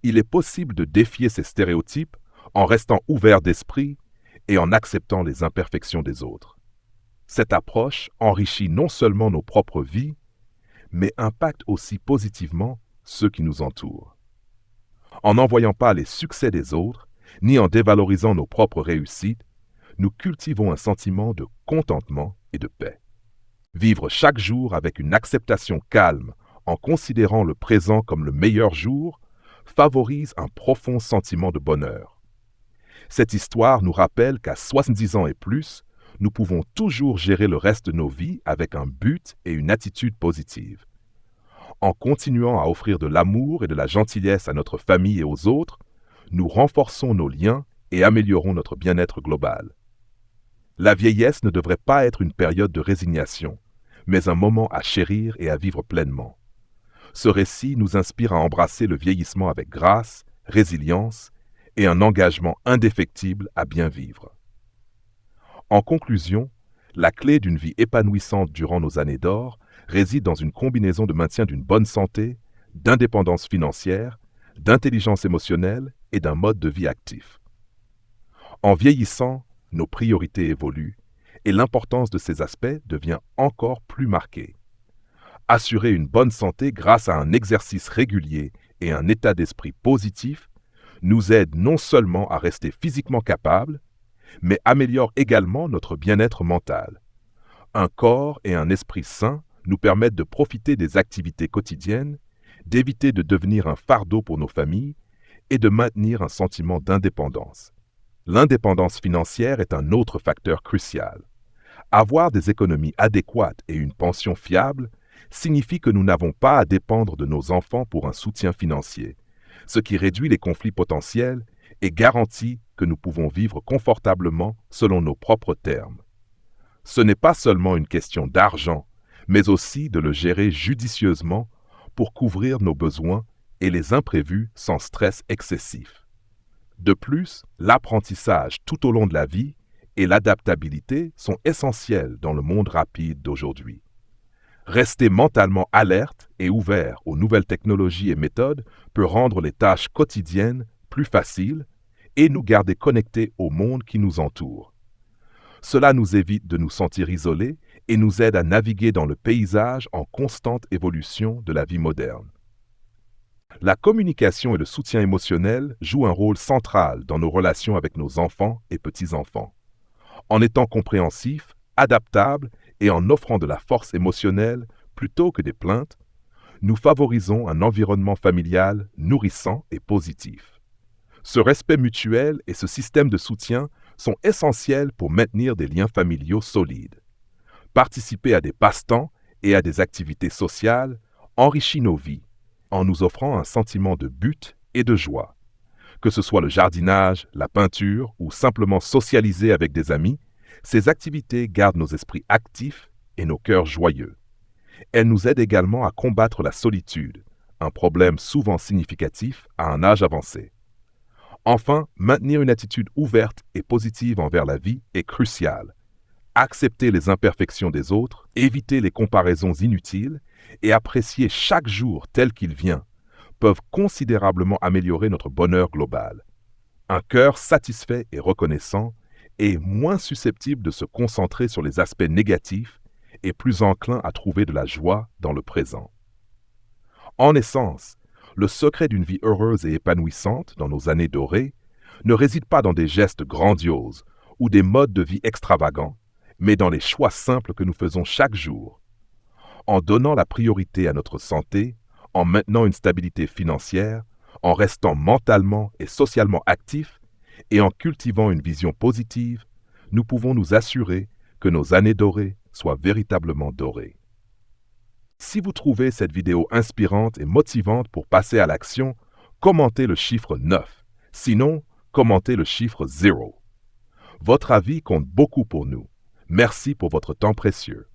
Speaker 1: il est possible de défier ces stéréotypes en restant ouvert d'esprit et en acceptant les imperfections des autres. Cette approche enrichit non seulement nos propres vies, mais impacte aussi positivement ceux qui nous entourent. En n'en voyant pas les succès des autres, ni en dévalorisant nos propres réussites, nous cultivons un sentiment de contentement et de paix. Vivre chaque jour avec une acceptation calme, en considérant le présent comme le meilleur jour, favorise un profond sentiment de bonheur. Cette histoire nous rappelle qu'à 70 ans et plus, nous pouvons toujours gérer le reste de nos vies avec un but et une attitude positive. En continuant à offrir de l'amour et de la gentillesse à notre famille et aux autres, nous renforçons nos liens et améliorons notre bien-être global. La vieillesse ne devrait pas être une période de résignation, mais un moment à chérir et à vivre pleinement. Ce récit nous inspire à embrasser le vieillissement avec grâce, résilience et un engagement indéfectible à bien vivre. En conclusion, la clé d'une vie épanouissante durant nos années d'or réside dans une combinaison de maintien d'une bonne santé, d'indépendance financière, d'intelligence émotionnelle et d'un mode de vie actif. En vieillissant, nos priorités évoluent et l'importance de ces aspects devient encore plus marquée. Assurer une bonne santé grâce à un exercice régulier et un état d'esprit positif nous aide non seulement à rester physiquement capables, mais améliore également notre bien-être mental. Un corps et un esprit sains nous permettent de profiter des activités quotidiennes, d'éviter de devenir un fardeau pour nos familles et de maintenir un sentiment d'indépendance. L'indépendance financière est un autre facteur crucial. Avoir des économies adéquates et une pension fiable signifie que nous n'avons pas à dépendre de nos enfants pour un soutien financier, ce qui réduit les conflits potentiels et garantit que nous pouvons vivre confortablement selon nos propres termes. Ce n'est pas seulement une question d'argent, mais aussi de le gérer judicieusement pour couvrir nos besoins et les imprévus sans stress excessif. De plus, l'apprentissage tout au long de la vie et l'adaptabilité sont essentiels dans le monde rapide d'aujourd'hui. Rester mentalement alerte et ouvert aux nouvelles technologies et méthodes peut rendre les tâches quotidiennes plus faciles et nous garder connectés au monde qui nous entoure. Cela nous évite de nous sentir isolés et nous aide à naviguer dans le paysage en constante évolution de la vie moderne. La communication et le soutien émotionnel jouent un rôle central dans nos relations avec nos enfants et petits-enfants. En étant compréhensifs, adaptables et en offrant de la force émotionnelle plutôt que des plaintes, nous favorisons un environnement familial nourrissant et positif. Ce respect mutuel et ce système de soutien sont essentiels pour maintenir des liens familiaux solides. Participer à des passe-temps et à des activités sociales enrichit nos vies en nous offrant un sentiment de but et de joie. Que ce soit le jardinage, la peinture ou simplement socialiser avec des amis, ces activités gardent nos esprits actifs et nos cœurs joyeux. Elles nous aident également à combattre la solitude, un problème souvent significatif à un âge avancé. Enfin, maintenir une attitude ouverte et positive envers la vie est crucial. Accepter les imperfections des autres, éviter les comparaisons inutiles et apprécier chaque jour tel qu'il vient peuvent considérablement améliorer notre bonheur global. Un cœur satisfait et reconnaissant est moins susceptible de se concentrer sur les aspects négatifs et plus enclin à trouver de la joie dans le présent. En essence, le secret d'une vie heureuse et épanouissante dans nos années dorées ne réside pas dans des gestes grandioses ou des modes de vie extravagants, mais dans les choix simples que nous faisons chaque jour. En donnant la priorité à notre santé, en maintenant une stabilité financière, en restant mentalement et socialement actifs et en cultivant une vision positive, nous pouvons nous assurer que nos années dorées soient véritablement dorées. Si vous trouvez cette vidéo inspirante et motivante pour passer à l'action, commentez le chiffre 9. Sinon, commentez le chiffre 0. Votre avis compte beaucoup pour nous. Merci pour votre temps précieux.